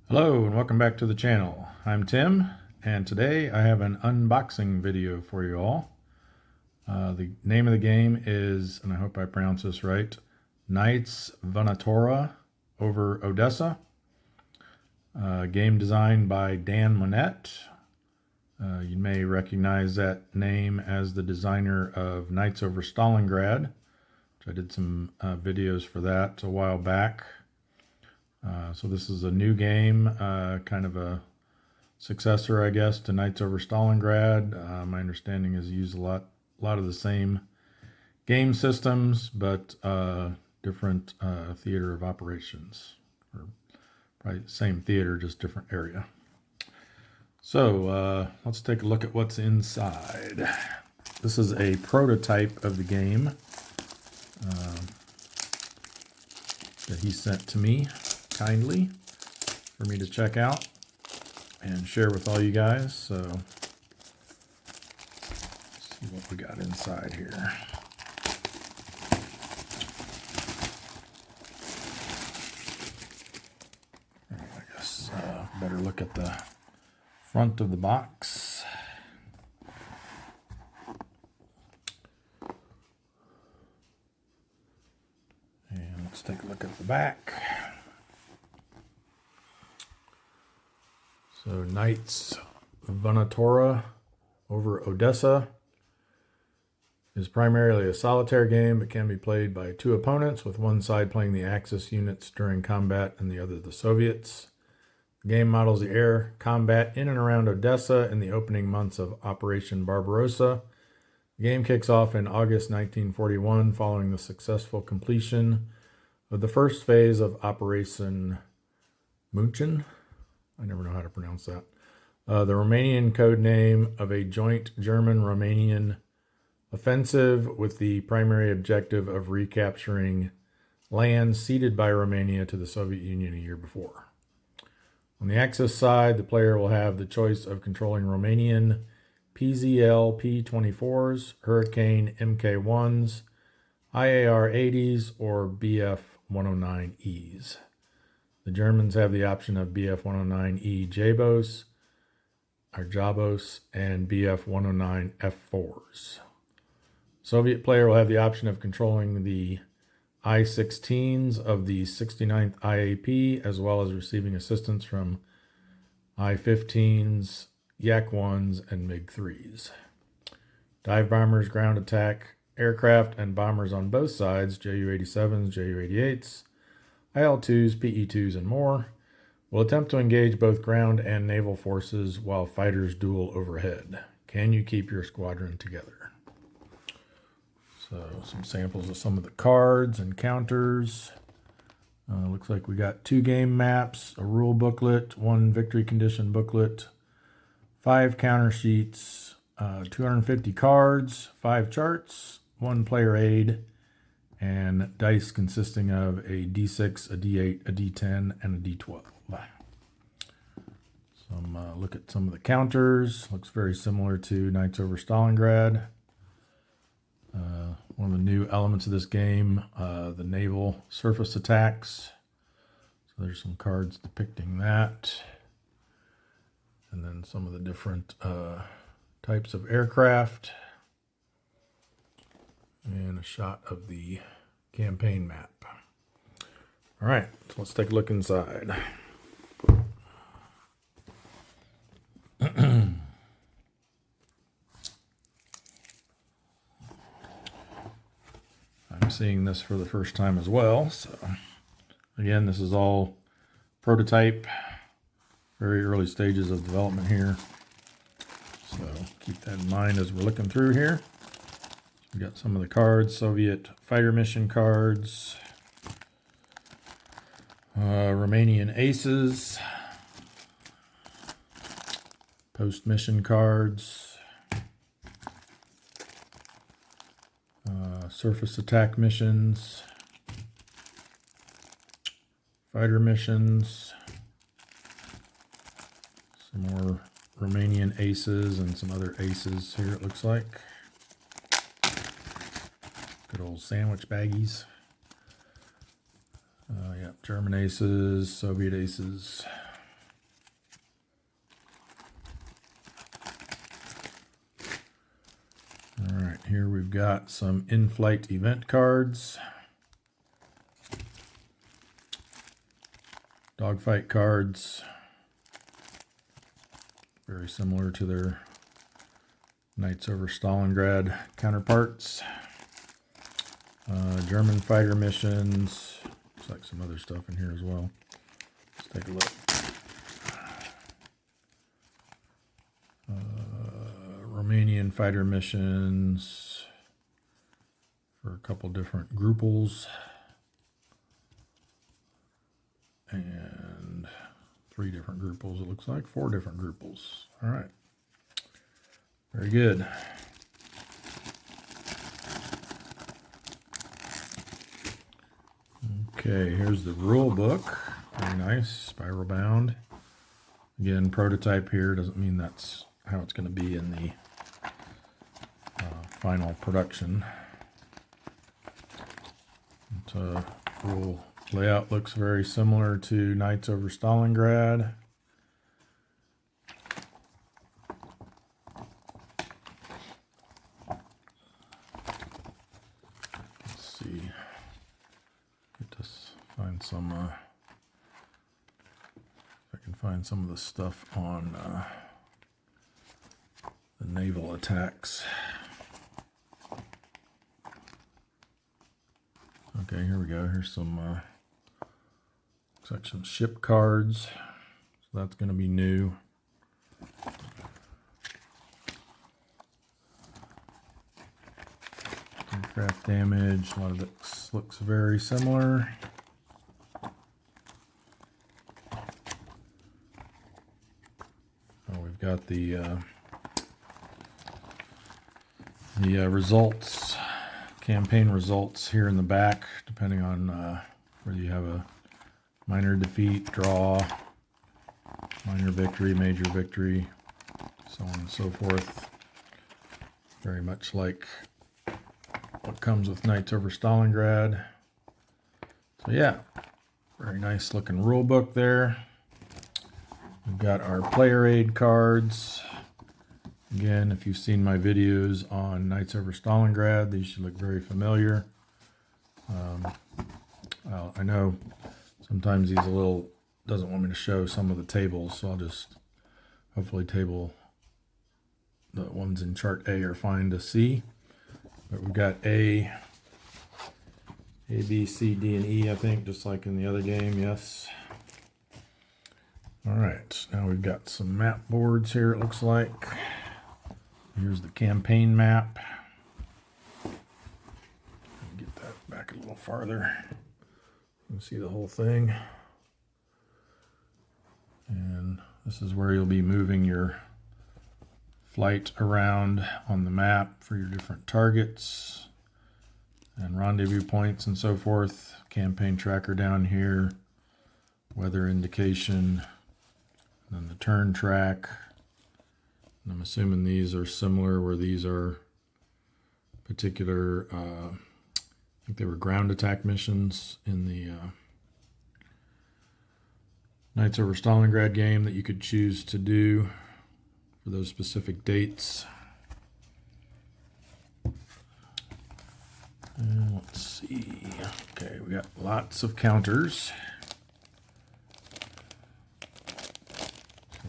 Hello and welcome back to the channel. I'm Tim, and today I have an unboxing video for you all. The name of the game is, and I hope I pronounce this right, Knights Vânătoare over Odessa. Game designed by Dan Monette. You may recognize that name as the designer of Knights over Stalingrad, which I did some videos for that a while back. So this is a new game, kind of a successor, I guess, to Knights over Stalingrad. My understanding is you use a lot of the same game systems, but different theater of operations, or probably same theater, just different area. So let's take a look at what's inside. This is a prototype of the game that he sent to me kindly for me to check out and share with all you guys. So let's see what we got inside here. I guess better look at the front of the box. And let's take a look at the back. So Knights Vânătoare over Odessa is primarily a solitaire game, but can be played by two opponents, with one side playing the Axis units during combat and the other the Soviets. The game models the air combat in and around Odessa in the opening months of Operation Barbarossa. The game kicks off in August 1941 following the successful completion of the first phase of Operation München. I never know how to pronounce that. The Romanian code name of a joint German-Romanian offensive with the primary objective of recapturing land ceded by Romania to the Soviet Union a year before. On the Axis side, the player will have the choice of controlling Romanian PZL P-24s, Hurricane Mk1s, IAR-80s, or Bf-109Es. The Germans have the option of Bf-109E Jabos, or Jabos, and Bf-109 F4s. Soviet player will have the option of controlling the I-16s of the 69th IAP, as well as receiving assistance from I-15s, Yak-1s, and MiG-3s. Dive bombers, ground attack aircraft, and bombers on both sides, Ju-87s, Ju-88s, IL-2s, PE-2s, and more, will attempt to engage both ground and naval forces while fighters duel overhead. Can you keep your squadron together? So some samples of some of the cards and counters. Looks like we got 2 game maps, a rule booklet, 1 victory condition booklet, 5 counter sheets, 250 cards, 5 charts, 1 player aid, and dice consisting of a D6, a D8, a D10, and a D12. Look at some of the counters. Looks very similar to Knights over Stalingrad. One of the new elements of this game, the naval surface attacks. So there's some cards depicting that. And then some of the different types of aircraft. And a shot of the campaign map. All right, so let's take a look inside. I'm seeing this for the first time as well. So again, this is all prototype, very early stages of development here. So keep that in mind as we're looking through here. We got some of the cards, Soviet fighter mission cards, Romanian aces, post-mission cards, surface attack missions, fighter missions, some more Romanian aces and some other aces here, it looks like. Good old sandwich baggies. Yeah, German aces, Soviet aces. Here we've got some in-flight event cards, dogfight cards, very similar to their Knights over Stalingrad counterparts, German fighter missions. Looks like some other stuff in here as well. Let's take a look. Romanian fighter missions for a couple different grouples and 3 different grouples. It looks like 4 different grouples. All right, very good. Okay, here's the rule book. Very nice, spiral bound. Again, prototype here doesn't mean that's how it's going to be in the final production. The rule layout looks very similar to Knights over Stalingrad. Let's see. Get this. Find some. If I can find some of the stuff on the naval attacks. Okay, here we go. Here's some looks like some ship cards. So that's going to be new. Aircraft damage. A lot of it looks very similar. Oh, we've got the results. Campaign results here in the back, depending on whether you have a minor defeat, draw, minor victory, major victory, so on and so forth. Very much like what comes with Knights over Stalingrad. So yeah, very nice looking rule book there. We've got our player aid cards. Again, if you've seen my videos on Knights over Stalingrad, these should look very familiar. I know sometimes he's doesn't want me to show some of the tables, so I'll just hopefully table the ones in chart A are fine to see. But we've got A, B, C, D, and E, I think, just like in the other game, yes. All right, now we've got some map boards here, it looks like. Here's the campaign map. Get that back a little farther. You can see the whole thing. And this is where you'll be moving your flight around on the map for your different targets and rendezvous points and so forth. Campaign tracker down here, weather indication, and then the turn track. And I'm assuming these are similar, where these are particular, I think they were ground attack missions in the Knights over Stalingrad game that you could choose to do for those specific dates. And let's see. Okay, we got lots of counters.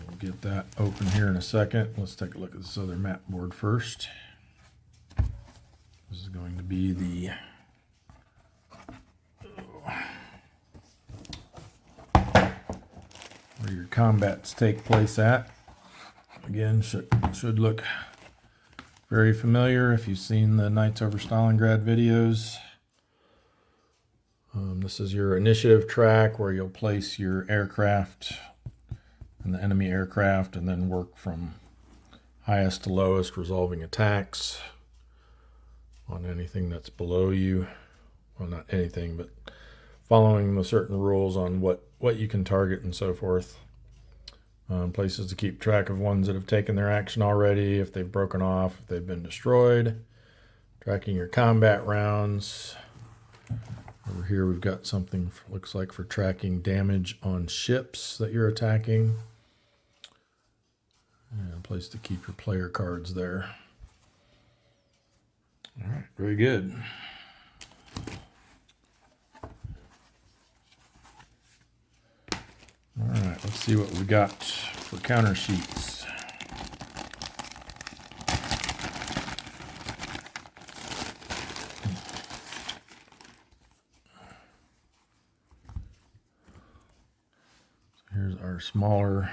We'll get that open here in a second. Let's take a look at this other map board first. This is going to be the where your combats take place at. Again, should look very familiar if you've seen the Knights over Stalingrad videos. This is your initiative track where you'll place your aircraft and the enemy aircraft and then work from highest to lowest, resolving attacks on anything that's below you. Well, not anything, but following the certain rules on what you can target and so forth. Places to keep track of ones that have taken their action already, if they've broken off, if they've been destroyed. Tracking your combat rounds. Over here we've got something, looks like, for tracking damage on ships that you're attacking. And a place to keep your player cards there. All right, very good. All right, let's see what we got for counter sheets. So here's our smaller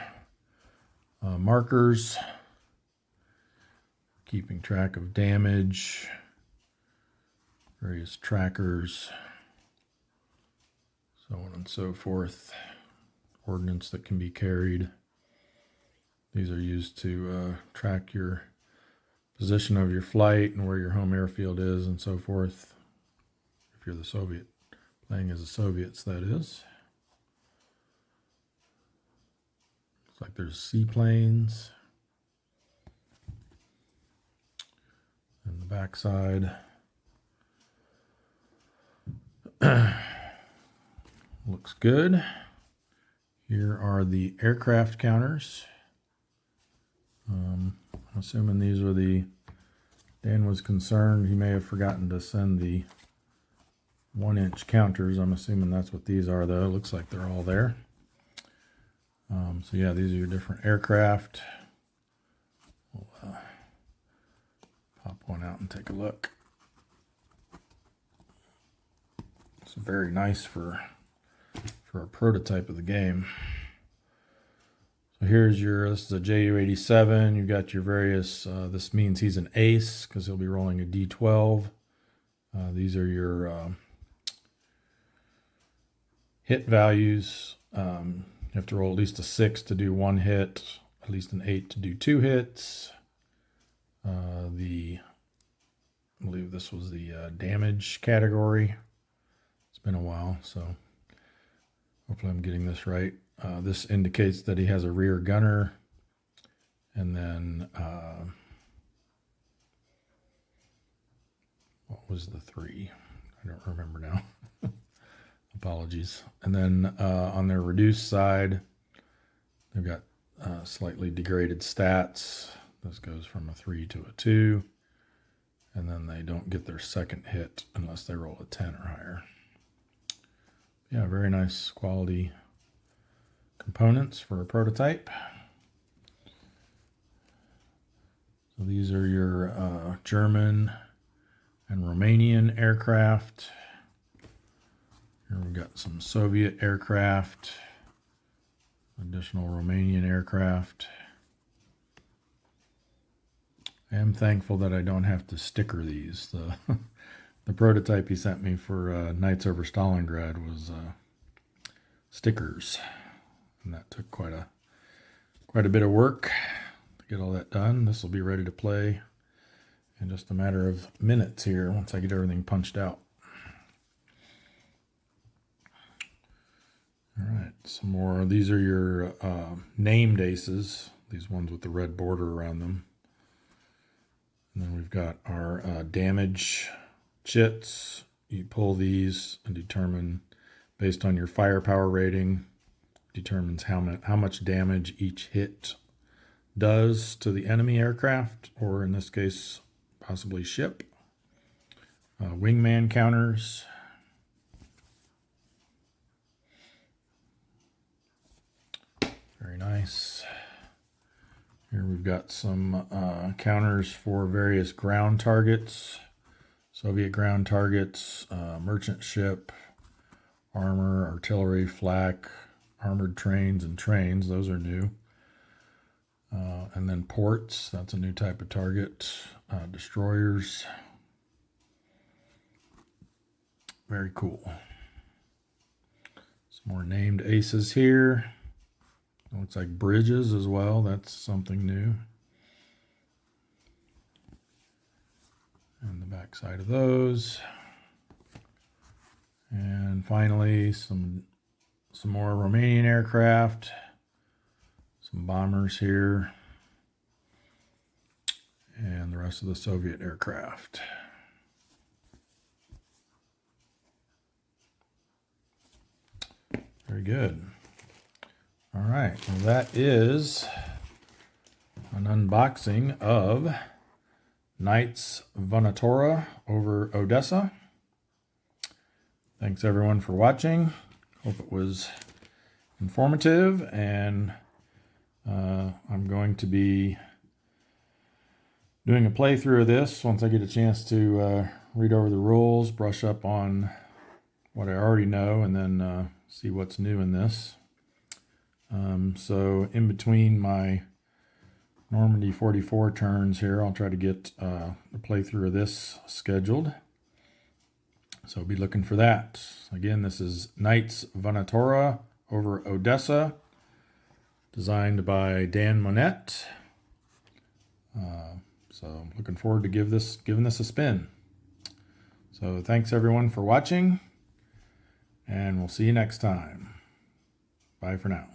markers, keeping track of damage, various trackers, so on and so forth. Ordnance that can be carried. These are used to track your position of your flight and where your home airfield is and so forth. If you're the Soviet, playing as the Soviets, that is. Looks like there's seaplanes. And the backside. Looks good. Here are the aircraft counters. I'm assuming these were Dan was concerned he may have forgotten to send the 1-inch counters. I'm assuming that's what these are, though. It looks like they're all there. So yeah, these are your different aircraft. We'll pop one out and take a look. It's very nice for a prototype of the game. So here's this is a Ju-87. You've got your various, this means he's an ace because he'll be rolling a D12. These are your hit values. You have to roll at least a 6 to do 1 hit, at least an 8 to do 2 hits. I believe this was the damage category. It's been a while, so hopefully I'm getting this right. This indicates that he has a rear gunner, and then what was the 3? I don't remember now. Apologies. And then on their reduced side, they've got slightly degraded stats. This goes from a 3 to a 2, and then they don't get their second hit unless they roll a 10 or higher. Yeah, very nice quality components for a prototype. So these are your German and Romanian aircraft. Here we've got some Soviet aircraft, additional Romanian aircraft. I am thankful that I don't have to sticker these. The prototype he sent me for Knights over Stalingrad was stickers, and that took quite a bit of work to get all that done. This will be ready to play in just a matter of minutes here once I get everything punched out. All right, some more. These are your named aces, these ones with the red border around them. And then we've got our damage chits. You pull these and determine, based on your firepower rating, determines how much damage each hit does to the enemy aircraft, or in this case, possibly ship. Wingman counters. Very nice. Here we've got some counters for various ground targets, Soviet ground targets, merchant ship, armor, artillery, flak, armored trains, and trains. Those are new. And then ports, that's a new type of target. Destroyers. Very cool. Some more named aces here. Looks like bridges as well. That's something new. And the back side of those. And finally, some more Romanian aircraft. Some bombers here. And the rest of the Soviet aircraft. Very good. All right, well, that is an unboxing of Knights Vânătoare over Odessa. Thanks everyone for watching. Hope it was informative, and I'm going to be doing a playthrough of this once I get a chance to read over the rules, brush up on what I already know, and then see what's new in this. So in between my Normandy 44 turns here, I'll try to get a playthrough of this scheduled. So be looking for that. Again, this is Knights Vânătoare over Odessa, designed by Dan Monette. So looking forward to giving this a spin. So thanks everyone for watching, and we'll see you next time. Bye for now.